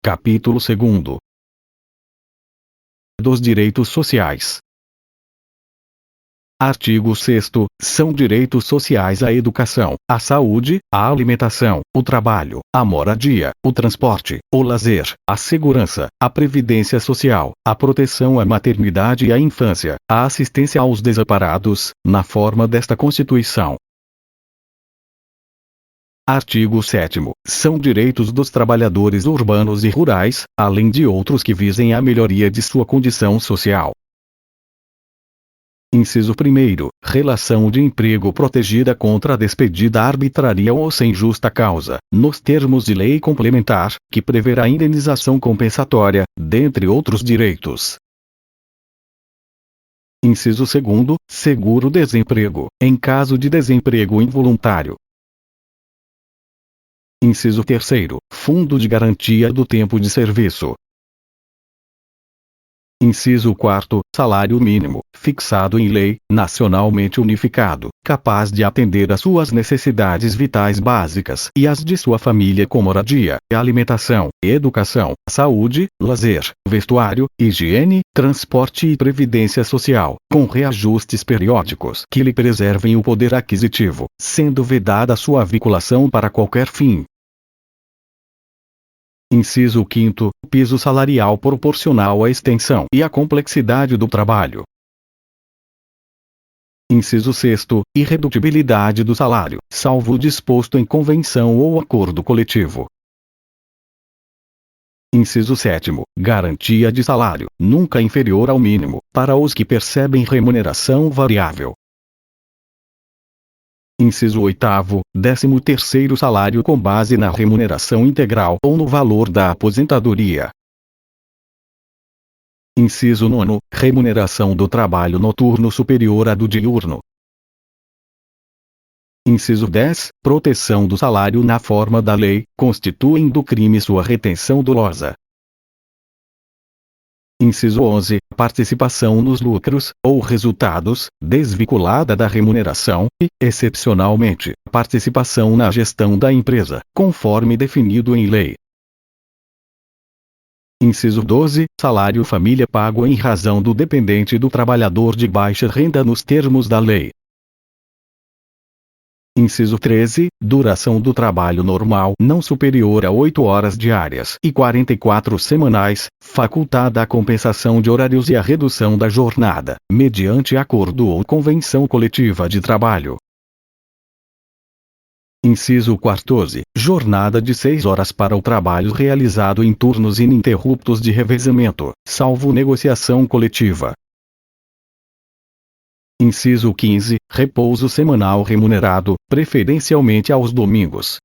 Capítulo 2. Dos direitos sociais. Artigo 6º. São direitos sociais a educação, a saúde, a alimentação, o trabalho, a moradia, o transporte, o lazer, a segurança, a previdência social, a proteção à maternidade e à infância, a assistência aos desamparados, na forma desta Constituição. Artigo 7º. São direitos dos trabalhadores urbanos e rurais, além de outros que visem a melhoria de sua condição social. Inciso 1º. Relação de emprego protegida contra a despedida arbitrária ou sem justa causa, nos termos de lei complementar, que preverá indenização compensatória, dentre outros direitos. Inciso 2º. Seguro-desemprego, em caso de desemprego involuntário. Inciso 3º. Fundo de garantia do tempo de serviço. Inciso 4º. Salário mínimo, fixado em lei, nacionalmente unificado, capaz de atender às suas necessidades vitais básicas e às de sua família com moradia, alimentação, educação, saúde, lazer, vestuário, higiene, transporte e previdência social, com reajustes periódicos que lhe preservem o poder aquisitivo, sendo vedada sua vinculação para qualquer fim. Inciso 5º. Piso salarial proporcional à extensão e à complexidade do trabalho. Inciso 6º. Irredutibilidade do salário, salvo o disposto em convenção ou acordo coletivo. Inciso 7º. Garantia de salário, nunca inferior ao mínimo, para os que percebem remuneração variável. Inciso 8º. 13º salário com base na remuneração integral ou no valor da aposentadoria. Inciso 9º. Remuneração do trabalho noturno superior à do diurno. Inciso 10. Proteção do salário na forma da lei, constituem do crime sua retenção dolosa. Inciso 11. Participação nos lucros, ou resultados, desvinculada da remuneração, e, excepcionalmente, participação na gestão da empresa, conforme definido em lei. Inciso 12. Salário família pago em razão do dependente do trabalhador de baixa renda nos termos da lei. Inciso 13. Duração do trabalho normal não superior a 8 horas diárias e 44 semanais, facultada a compensação de horários e a redução da jornada, mediante acordo ou convenção coletiva de trabalho. Inciso 14. Jornada de 6 horas para o trabalho realizado em turnos ininterruptos de revezamento, salvo negociação coletiva. Inciso 15. Repouso semanal remunerado, preferencialmente aos domingos.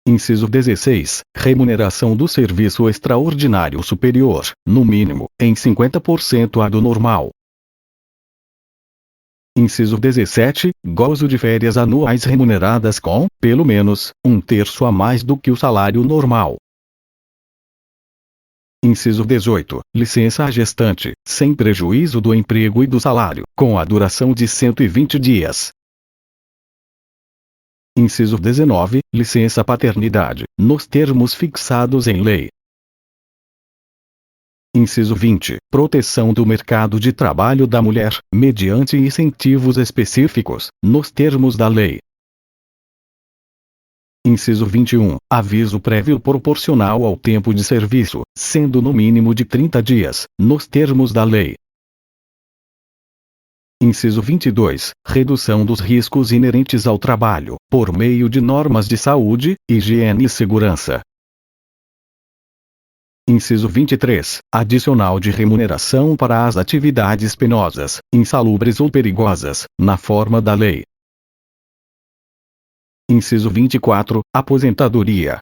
Inciso 16. Remuneração do serviço extraordinário superior, no mínimo, em 50% à do normal. Inciso 17. Gozo de férias anuais remuneradas com, pelo menos, 1/3 a mais do que o salário normal. Inciso 18. Licença à gestante, sem prejuízo do emprego e do salário, com a duração de 120 dias. Inciso 19. Licença paternidade, nos termos fixados em lei. Inciso 20. Proteção do mercado de trabalho da mulher, mediante incentivos específicos, nos termos da lei. Inciso 21. Aviso prévio proporcional ao tempo de serviço, sendo no mínimo de 30 dias, nos termos da lei. Inciso 22. Redução dos riscos inerentes ao trabalho, por meio de normas de saúde, higiene e segurança. Inciso 23. Adicional de remuneração para as atividades penosas, insalubres ou perigosas, na forma da lei. Inciso 24. Aposentadoria.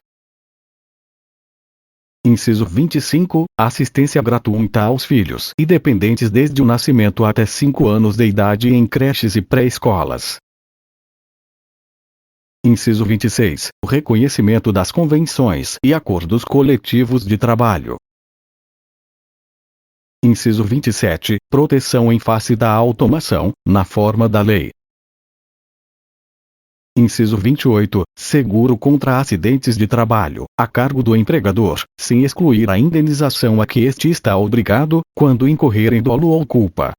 Inciso 25. Assistência gratuita aos filhos e dependentes desde o nascimento até 5 anos de idade em creches e pré-escolas. Inciso 26. O reconhecimento das convenções e acordos coletivos de trabalho. Inciso 27. Proteção em face da automação, na forma da lei. Inciso 28. Seguro contra acidentes de trabalho, a cargo do empregador, sem excluir a indenização a que este está obrigado, quando incorrer em dolo ou culpa.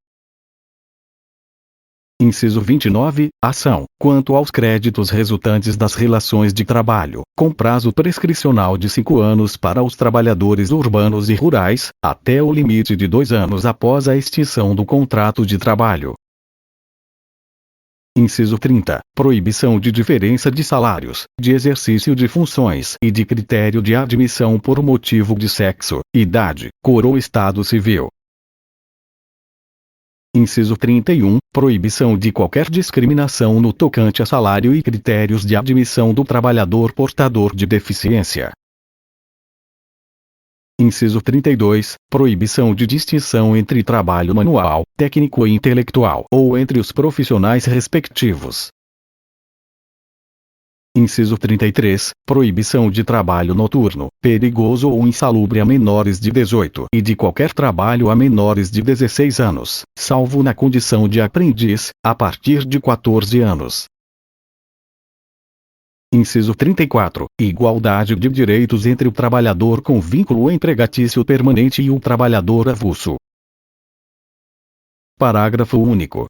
Inciso 29. Ação, quanto aos créditos resultantes das relações de trabalho, com prazo prescricional de 5 anos para os trabalhadores urbanos e rurais, até o limite de 2 anos após a extinção do contrato de trabalho. Inciso 30. Proibição de diferença de salários, de exercício de funções e de critério de admissão por motivo de sexo, idade, cor ou estado civil. Inciso 31. Proibição de qualquer discriminação no tocante a salário e critérios de admissão do trabalhador portador de deficiência. Inciso 32. Proibição de distinção entre trabalho manual, técnico e intelectual ou entre os profissionais respectivos. Inciso 33. Proibição de trabalho noturno, perigoso ou insalubre a menores de 18 e de qualquer trabalho a menores de 16 anos, salvo na condição de aprendiz, a partir de 14 anos. Inciso 34. Igualdade de direitos entre o trabalhador com vínculo empregatício permanente e o trabalhador avulso. Parágrafo único.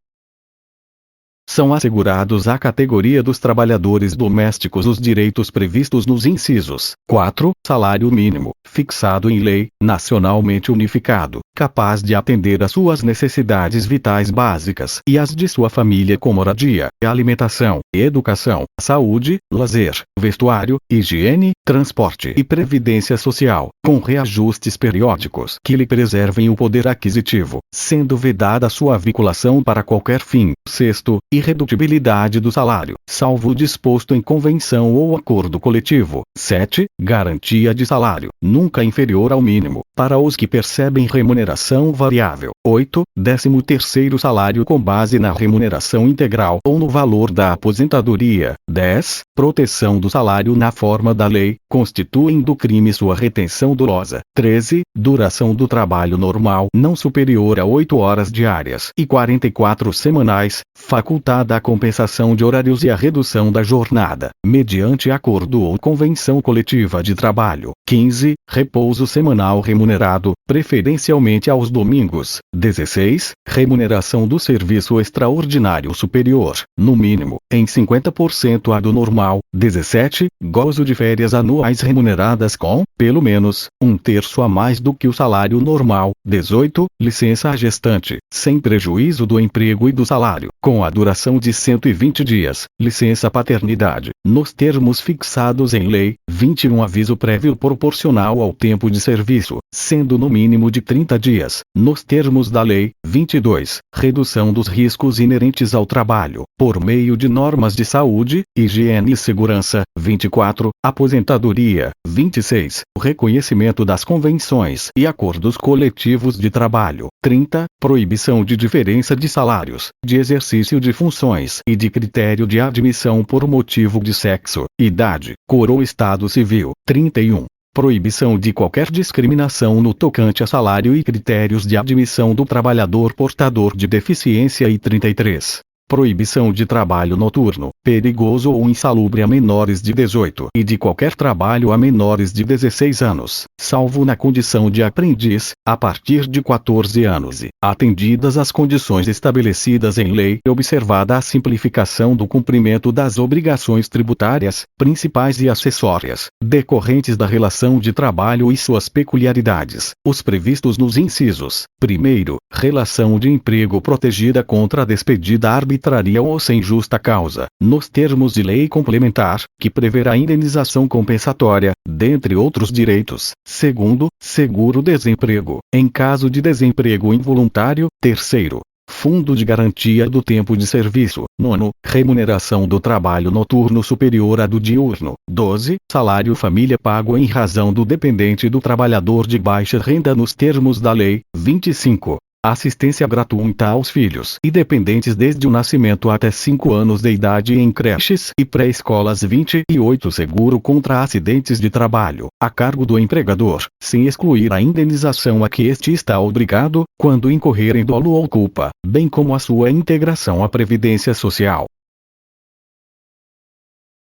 São assegurados à categoria dos trabalhadores domésticos os direitos previstos nos incisos 4. Salário mínimo, fixado em lei, nacionalmente unificado, capaz de atender às suas necessidades vitais básicas e as de sua família com moradia, alimentação, educação, saúde, lazer, vestuário, higiene, transporte e previdência social, com reajustes periódicos que lhe preservem o poder aquisitivo, sendo vedada sua vinculação para qualquer fim. Sexto, irredutibilidade do salário, salvo o disposto em convenção ou acordo coletivo. 7. Garantia de salário, nunca inferior ao mínimo, para os que percebem remuneração variável. 8. 13º salário com base na remuneração integral ou no valor da aposentadoria. 10. Proteção do salário na forma da lei, constituem do crime sua retenção dolosa. 13. Duração do trabalho normal não superior a 8 horas diárias e 44 semanais, facultada a compensação de horários e a redução da jornada, mediante acordo ou convenção coletiva de trabalho. 15. Repouso semanal remunerado, preferencialmente aos domingos. 16. Remuneração do serviço extraordinário superior, no mínimo, em 50% à do normal. 17. Gozo de férias anuais remuneradas com, pelo menos, 1/3 a mais do que o salário normal. 18. Licença à gestante, sem prejuízo do emprego e do salário, com a duração de 120 dias. Licença paternidade, nos termos fixados em lei. 21. Aviso prévio proporcional ao tempo de serviço, sendo no mínimo de 30 dias, nos termos da lei. 22. Redução dos riscos inerentes ao trabalho, por meio de normas de saúde, higiene e segurança. 24. Aposentadoria. 26. O reconhecimento das convenções e acordos coletivos de trabalho. 30. Proibição de diferença de salários, de exercício de funções e de critério de admissão por motivo de sexo, idade, cor ou estado civil. 31. Proibição de qualquer discriminação no tocante a salário e critérios de admissão do trabalhador portador de deficiência. E 33. Proibição de trabalho noturno, perigoso ou insalubre a menores de 18 e de qualquer trabalho a menores de 16 anos, salvo na condição de aprendiz, a partir de 14 anos e, atendidas as condições estabelecidas em lei e observada a simplificação do cumprimento das obrigações tributárias, principais e acessórias, decorrentes da relação de trabalho e suas peculiaridades, os previstos nos incisos. Primeiro, relação de emprego protegida contra a despedida arbitrária ou sem justa causa, nos termos de lei complementar, que preverá indenização compensatória, dentre outros direitos. Segundo, seguro-desemprego, em caso de desemprego involuntário. Terceiro, Fundo de Garantia do Tempo de Serviço. Nono, remuneração do trabalho noturno superior à do diurno. 12, salário família pago em razão do dependente do trabalhador de baixa renda nos termos da lei. 25. Assistência gratuita aos filhos e dependentes desde o nascimento até 5 anos de idade em creches e pré-escolas. 28. Seguro contra acidentes de trabalho, a cargo do empregador, sem excluir a indenização a que este está obrigado, quando incorrer em dolo ou culpa, bem como a sua integração à Previdência Social.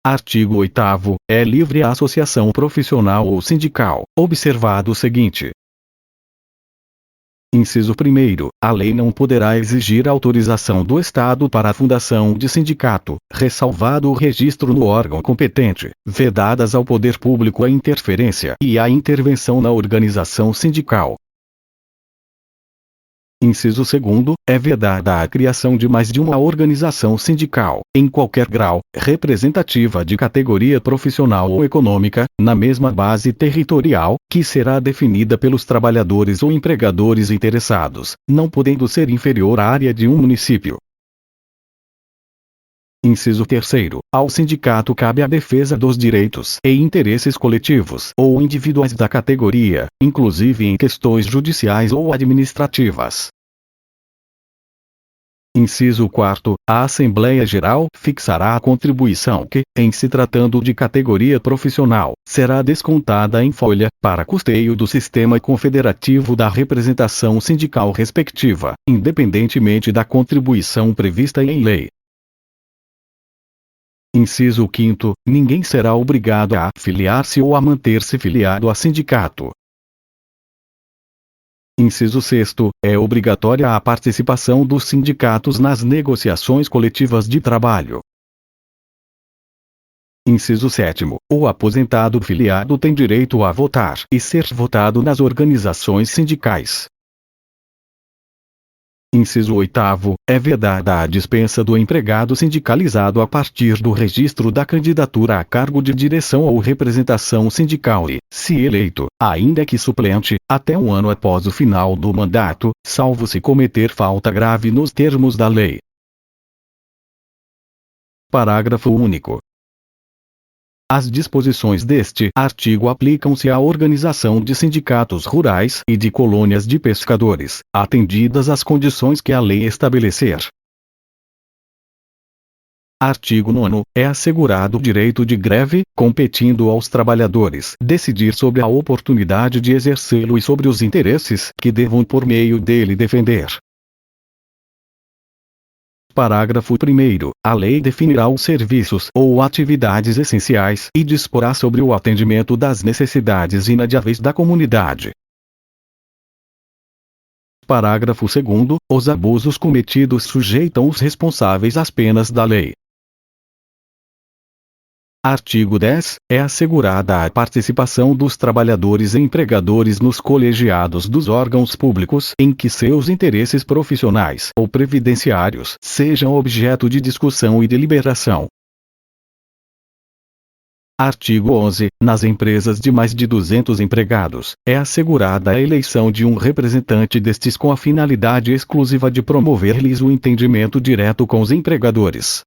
Artigo 8º. É livre a associação profissional ou sindical, observado o seguinte. Inciso 1º. A lei não poderá exigir autorização do Estado para a fundação de sindicato, ressalvado o registro no órgão competente, vedadas ao poder público a interferência e a intervenção na organização sindical. Inciso 2º. É vedada a criação de mais de uma organização sindical, em qualquer grau, representativa de categoria profissional ou econômica, na mesma base territorial, que será definida pelos trabalhadores ou empregadores interessados, não podendo ser inferior à área de um município. Inciso 3º. Ao sindicato cabe a defesa dos direitos e interesses coletivos ou individuais da categoria, inclusive em questões judiciais ou administrativas. Inciso 4º. A Assembleia Geral fixará a contribuição que, em se tratando de categoria profissional, será descontada em folha, para custeio do sistema confederativo da representação sindical respectiva, independentemente da contribuição prevista em lei. Inciso 5º. Ninguém será obrigado a filiar-se ou a manter-se filiado a sindicato. Inciso 6º. É obrigatória a participação dos sindicatos nas negociações coletivas de trabalho. Inciso 7º. O aposentado filiado tem direito a votar e ser votado nas organizações sindicais. Inciso 8º. É vedada a dispensa do empregado sindicalizado a partir do registro da candidatura a cargo de direção ou representação sindical e, se eleito, ainda que suplente, até um ano após o final do mandato, salvo se cometer falta grave nos termos da lei. Parágrafo único. As disposições deste artigo aplicam-se à organização de sindicatos rurais e de colônias de pescadores, atendidas as condições que a lei estabelecer. Artigo 9º. É assegurado o direito de greve, competindo aos trabalhadores decidir sobre a oportunidade de exercê-lo e sobre os interesses que devam por meio dele defender. Parágrafo 1º. A lei definirá os serviços ou atividades essenciais e disporá sobre o atendimento das necessidades inadiáveis da comunidade. Parágrafo 2º. Os abusos cometidos sujeitam os responsáveis às penas da lei. Artigo 10. É assegurada a participação dos trabalhadores e empregadores nos colegiados dos órgãos públicos em que seus interesses profissionais ou previdenciários sejam objeto de discussão e deliberação. Artigo 11. Nas empresas de mais de 200 empregados, é assegurada a eleição de um representante destes com a finalidade exclusiva de promover-lhes o entendimento direto com os empregadores.